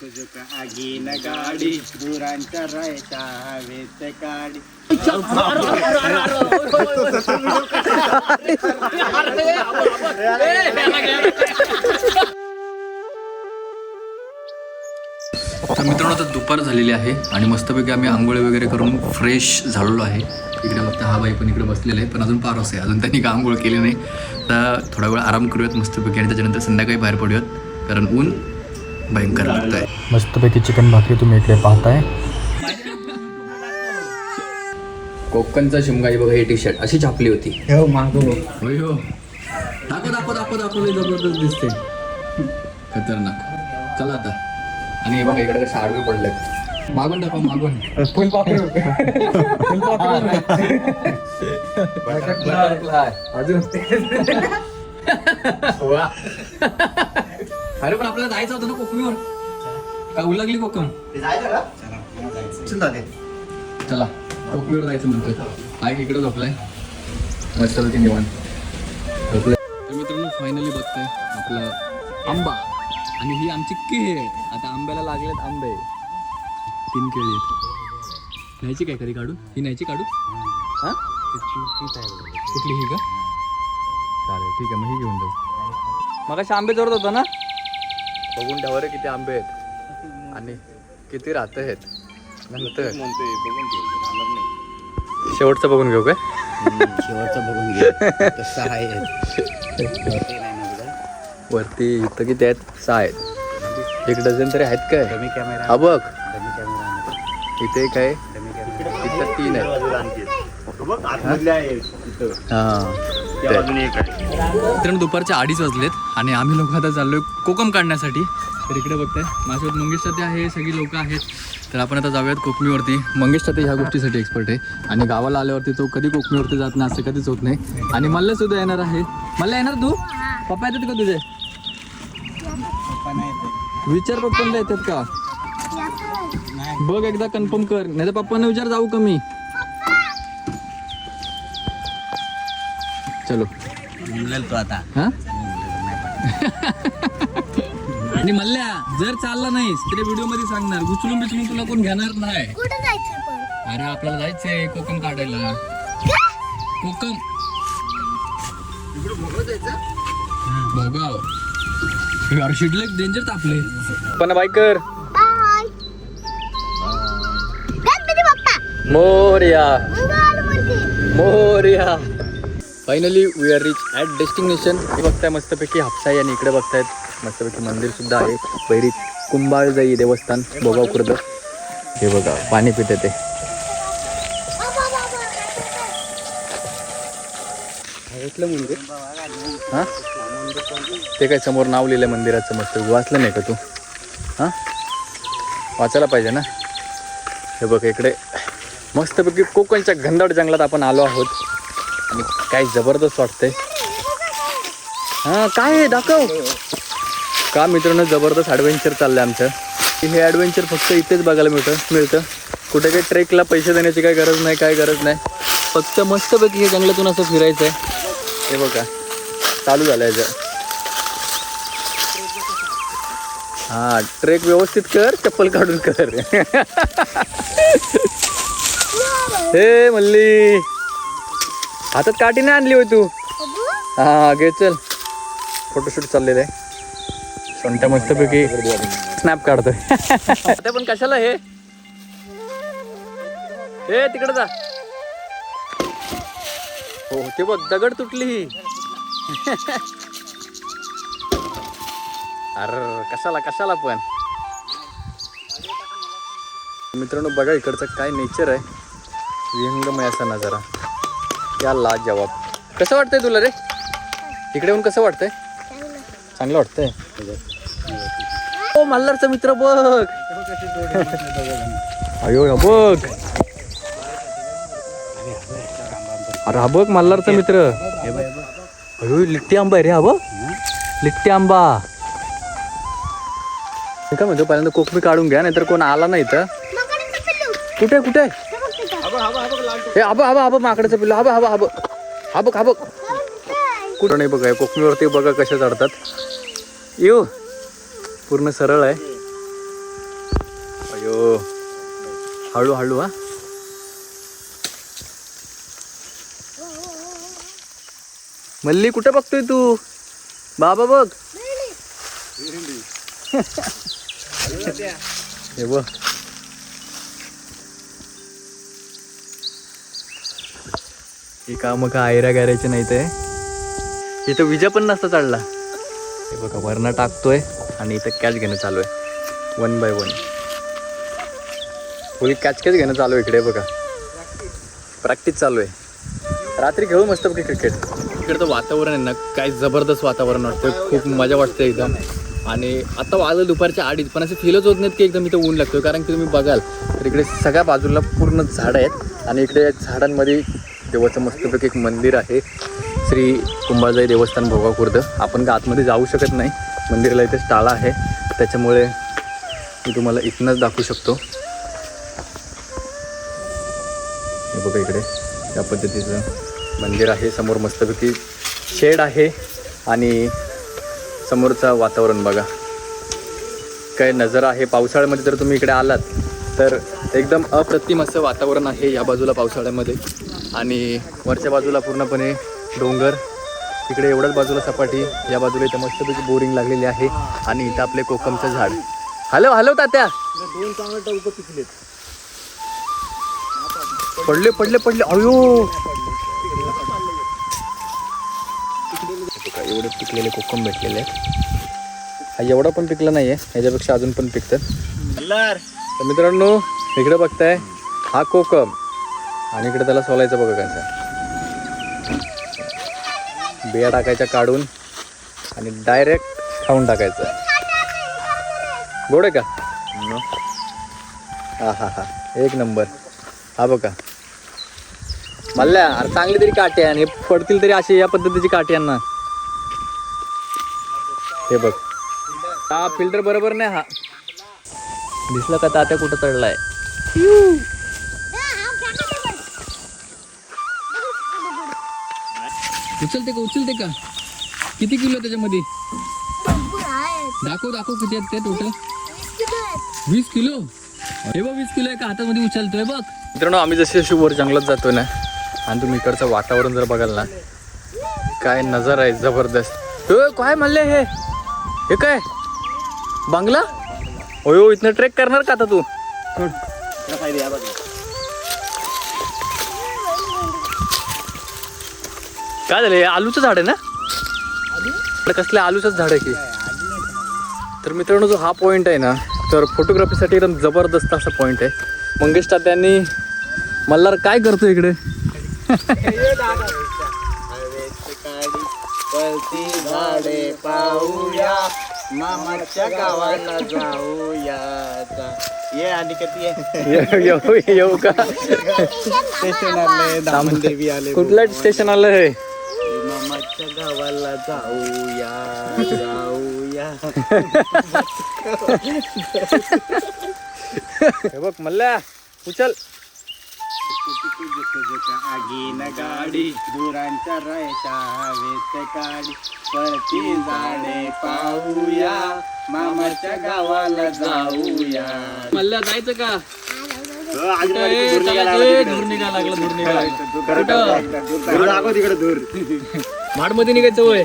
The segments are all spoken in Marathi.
झुक आगीन गाडी गुरांच्या रायता हवेत काडी. तर मित्रांनो आता दुपार झालेली आहे आणि मस्तपैकी आम्ही आंघोळी वगैरे करून फ्रेश झालेलो आहे. इकडे बघता हा बाई पण इकडे बसलेला आहे, पण अजून पारोस आहे, अजून त्यांनी का आंघोळ केली नाही. तर थोडा वेळ आराम करूयात मस्तपैकी आणि त्याच्यानंतर संध्याकाळी बाहेर पडूयात, कारण ऊन भयंकर लागत आहे. मस्तपैकी चिकन भाकरी तुम्ही इकडे पाहताय. कोकणचा शिमगाई बघा, हे टी शर्ट अशी छापली होती. हो मागो होय हो, दाखवले जबरदस्त दिसते, खतरनाक. चला आता. आणि हे बघा इकडे कसे आडवे पडलेत. मागून दाखव, मागून फुल पाकळी अजून. अरे पण आपल्याला जायचं होतं ना कोकणीवर, का उलगली कोकण? चला कोकणीवर जायचं म्हणतोय. ऐक इकडे झोपलाय मस्त निवांत झोपलाय. तर मित्रांनो फायनली बघताय आपला आंबा आणि ही आमची केळ. आता आंब्याला लागलेत आंबे, 3 केळी आहेत. न्यायची काय कधी काढू? ही न्यायची काढू? हां कुठली ही का? चालेल ठीक आहे, मग ही घेऊन जाऊ. मग अशा आंबे जोरत होता ना, बघून ठेवा रे किती आंबे आहेत आणि किती राहत आहेत. नंतर शेवटचं बघून घेऊ काय? शेवटचं बघून घे. तसं आहे वरती इथं किती आहेत? 6 आहेत. 1 डझन तरी आहेत काय? Dummy camera. हा बघ डमी कॅमेरा इथे एक आहे, डमी कॅमेरा. इथं 3 आहेत. मित्रांनो दुपारचे 2:30 वाजलेत आणि आम्ही लोक आता चाललोय कोकम काढण्यासाठी. तर इकडे बघताय माझ्यासोबत मंगेश तात्या आहे, सगळी लोक आहेत. तर आपण आता जाऊयात कोकणीवरती. मंगेश तात्या ह्या गोष्टीसाठी एक्सपर्ट आहे आणि गावाला आल्यावरती तो कधी कोकणीवरती जात नाही असं कधीच होत नाही. आणि मल्ल सुद्धा येणार आहे. मल्ल येणार तू? पप्पा येतात का तुझे? विचार पप्पांना येतात का बघ, एकदा कन्फर्म कर, नाही तर पप्पांना विचार जाऊ का मी. चलो तो आता हा. आणि मल्ल्या जर चालला नाहीस तर व्हिडिओ मध्ये सांगणार, उचलून बिचलून तुला कोण घेणार नाही. अरे आपल्याला जायचंय कोकम काढायला. कोकम भोगाव शिडले डेंजर तापले. पण बायकर मोरया मोरया. Finally we are reach at destination. हे बघताय मस्तपैकी हापसाई आणि इकडे बघतायत मस्तपैकी मंदिर सुद्धा आहे. बैरी कुंभाळजाई देवस्थान भोगाव खुर्द. हे बघा पाणी पिते ते. मंदिर हां ते काय समोर नाव लिहिलं मंदिराचं, मस्त वाचलं नाही का तू? हां वाचायला पाहिजे ना. हे बघ इकडे मस्तपैकी कोकणच्या घनदाट जंगलात आपण आलो आहोत आणि काय जबरदस्त वाटतंय. हां काय आहे दाखव का मित्रांनो, जबरदस्त ॲडव्हेंचर चाललं आहे आमचं. हे ॲडव्हेंचर फक्त इथेच बघायला मिळतं. कुठे काही ट्रेकला पैसे देण्याची काही गरज नाही, काय गरज नाही. फक्त मस्तपैकी हे जंगलातून असं फिरायचं आहे. हे बघा चालू झालं आहे जर. हां ट्रेक व्यवस्थित कर, चप्पल काढून कर. हे मल्ली हातात काठी नाही आणली होय तू? हां घे चल, फोटोशूट चाललेलं आहे. सोनट्या मस्तपैकी स्नॅप काढतोय. ते पण कशाला हे तिकडे जा. हो ते बघ दगड तुटली. अरे कशाला पण. मित्रांनो बघा इकडचं काय नेचर आहे, विहंगमय असा नजारा. या लाजवाब. कसं वाटतंय तुला रे इकडे येऊन? कसं वाटतंय? चांगलं वाटतंय. ओ मल्हारचा मित्र बघ. अयो बघ, अरे हा बघ मल्हारचा मित्र. अयो लिट्टी आंबा आहे रे हा. बघ लिट्टी आंबा. काय म्हणतो पहिल्यांदा कोकमी काढून घ्या, नाहीतर कोण आला नाही तर. कुठे कुठे? हे आबा माकडाचं पिल्लू. हा बघ कुठं नाही बघा. कोकणीवरती बघा कशा चढतात. येऊ पूर्ण सरळ आहे अयो हळू हळू. हा मल्ली कुठे बघतोय तू? बाबा बघ. हे बघ हे काम का आयरा करायचे नाही ते. इथं विजा पण नसता चढला. हे बघा वरनं टाकतोय आणि इथं कॅच घेणं चालू आहे 1 by 1. फुल कॅच घेणं चालू आहे इकडे. बघा प्रॅक्टिस चालू आहे. रात्री खेळू मस्त पैकी क्रिकेट. इकडचं वातावरण आहे ना काय जबरदस्त वातावरण वाटतं. खूप मजा वाटते एकदम. आणि आता वाजलं दुपारच्या 2:30 पण असे फीलच होत नाहीत की एकदम इथं ऊन लागतो. कारण की तुम्ही बघाल तर इकडे सगळ्या बाजूला पूर्ण झाडं आहेत आणि इकडे झाडांमध्ये देवाचं मस्तपैकी एक मंदिर आहे. श्री कुंभारजाई देवस्थान भोगाव खुर्द. आपण का आतमध्ये जाऊ शकत नाही. मंदिराला इथे टाळा आहे त्याच्यामुळे मी तुम्हाला इथनंच दाखवू शकतो. हे बघा इकडे या पद्धतीचं मंदिर आहे. समोर मस्तपैकी शेड आहे आणि समोरचं वातावरण बघा काय नजारा आहे. पावसाळ्यामध्ये जर तुम्ही इकडे आलात तर एकदम अप्रतिम असं वातावरण आहे या बाजूला पावसाळ्यामध्ये. आणि वरच्या बाजूला पूर्णपणे डोंगर. इकडे एवढ्याच बाजूला सपाटी. या बाजूला इथं मस्तपैकी बोरिंग लागलेली आहे आणि इथं आपले कोकमचं झाड. हॅलो हॅलो तात्या. 2 चांगले टवकं पिकलेत. पडले पडले पडले. अयो एवढे पिकलेले कोकम भेटलेले आहेत. हा एवढा पण पिकला नाहीये. ह्याच्यापेक्षा अजून पण पिकतं. तर मित्रांनो इकडे बघताय हा कोकम आणि इकडे त्याला सोलायचं बघा कसं. बिया टाकायच्या काढून आणि डायरेक्ट खाऊन टाकायचं. गोड आहे का? हा हा हा एक नंबर. हा बघा मल्ल्या अरे चांगली तरी काठी आहे आणि पडतील तरी अशी या पद्धतीची काठी आहे ना. हे बघ हा फिल्टर बरोबर नाही. हा दिसला का तात्या कुठं चढलाय? उचलते का? किती किलो त्याच्यामध्ये? दाखव किती आहेत ते टोटल? 20 किलो. हे बघ 20 किलो आहे का हातामध्ये उचलतोय बघ. मित्रांनो आम्ही जशी जशी वर जंगलात जातोय ना आणि तुम्ही इकडचं वातावरण जर बघाल ना काय नजारा आहे जबरदस्त. काय म्हणले हे काय बांगला? हो इथनं ट्रेक करणार का आता तू? काय झालं? आलूचं झाड आहे ना? कसलं आलूचंच झाड आहे की. तर मित्रांनो जो हा पॉईंट आहे ना तर फोटोग्राफीसाठी एकदम जबरदस्त असा पॉईंट आहे. मंगेश तात्यांनी मल्हार काय करतो इकडे? झाडे पाहूया मामाच्या गावाला जाऊया. ये आणि कधी येऊ का? स्टेशन आलंय. दामनदेवी आले. कुठलं स्टेशन आलं हे? मामाच्या गावाला जाऊया. हे बघ मल्ल्या उचल. आगीन गाडी दुरांच्या रायच्या हवेत काढी पळती झाडे पाहूया मामाच्या गावाला जाऊया. मल्ल्या जायचं का? माड मध्ये निघायचं वय.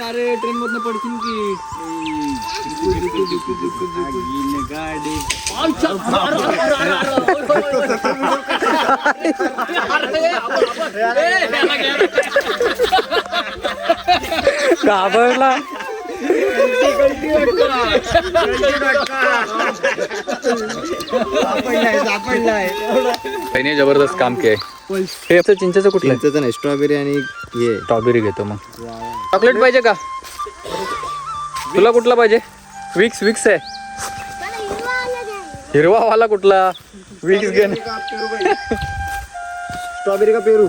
अरे ट्रेन मधनं पडशील की. गाडी घाबरला. त्याने जबरदस्त काम केलंय. हे आपलं चिंचेचं कुठलं? चिंचेचं नाही स्ट्रॉबेरी आणि हे स्ट्रॉबेरी घेतो मग. चॉकलेट पाहिजे का तुला? कुठला पाहिजे? विक्स आहे. हिरवा वाला कुठला? विक्स घे. स्ट्रॉबेरी का पेरू?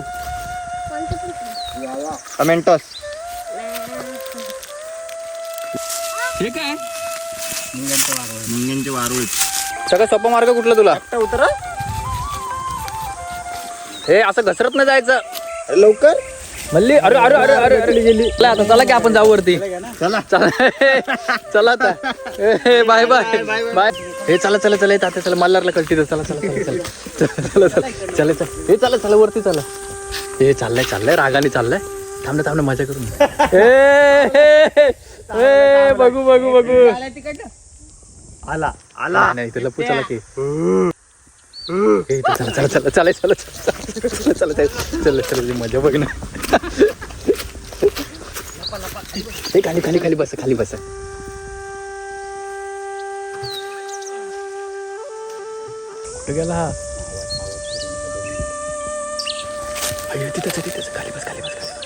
मेंटॉस. हे काय? मुंग्यांचे वारूळ. सगळं सोपा मार्ग कुठला तुला? उतरा हे असं घसरत नाही जायचं. लवकर. मल्ली अरे अरे अरे अरे अरे गेली. चला आता चला की आपण जाऊ वरती. चला चला चला आता. Bye bye bye. हे चला चला चला येत आता चला मल्हारला कळती चला चला चला चला चला चला चला चला हे चला चला वरती चला. हे चाललंय चाललंय रागाने चाललंय. थांब ना मजा करून. ए बघू बघू बघू. आला आला नाही तुला पुचाला की. चला चला चला चला चला चला चला चला चला मजा बघ ना. हे खाली खाली खाली बस खाली बस. कुठे गेला हा. तिथंच तिथंच खाली बस खाली बस खाली बस.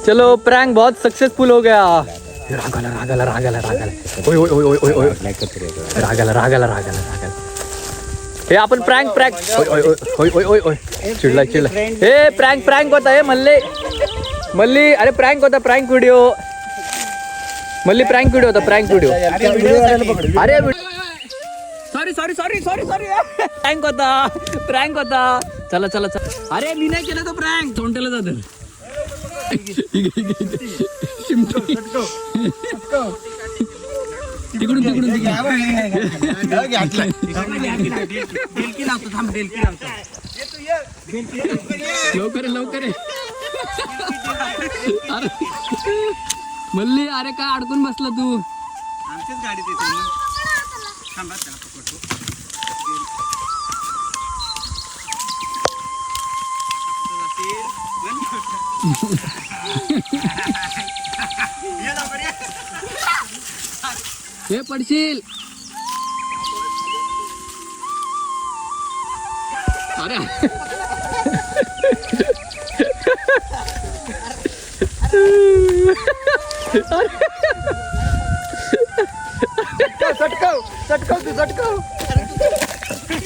चलो प्रैंक बहुत सक्सेसफुल हो गया. रागाला रागाला रागाला रागाला. ओय ओय ओय ओय ओय रागाला रागाला रागाला रागाला. हे आपण प्रँक प्रँक. ओय ओय ओय ओय ओय ओय चिडला चिडला. हे प्रँक प्रँक होता हे मल्ले मल्ली. अरे प्रँक होता प्रँक व्हिडिओ. मल्ली प्रँक व्हिडिओ होता प्रँक व्हिडिओ. अरे sorry sorry sorry sorry sorry. Prank होता. चला चला चला. अरे मी नाही केलं तो प्रँक. तोंडाला जातं. तिकडून लवकर लवकर. मल्ली अरे काय अडकून बसला तू. आमच्याच गाडीत हे पडशील. अरे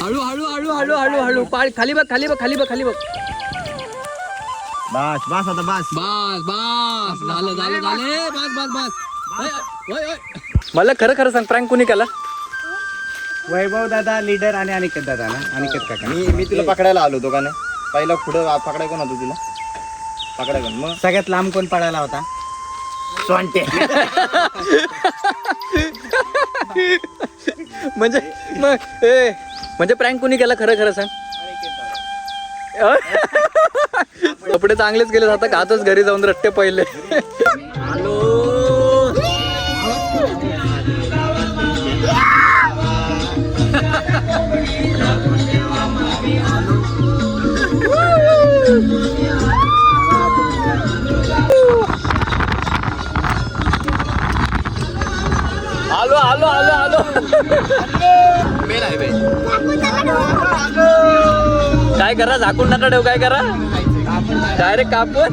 हळू हळू हळू हळू हळू हळू. खाली बघ खाली बघ खाली बघ खाली बघ. बस बस आता बस बस बस झालं झालं झाले. बस बस बस. मला खरं खरं सांग प्रँक कोणी केला. वैभव दादा लीडर आणि अनिकेत दादा ना. अनिकेत काका. मी तुला पकडायला आलो होतो का नाही. पहिला पुढं पकडाय कोण होतो तुला. पकडाय कोण मग सगळ्यात लांब कोण पडायला होता. सोंटे. म्हणजे मग म्हणजे प्रँक कोणी केला खरं खरं सांग. कपडे चांगलेच गेले आता खातच घरी जाऊन रट्टे पहिले. आलो आलो आलो आलो. मेल आहे बाई. काय करा झाकून नका ठेव. काय करा डायरेक्ट कापून.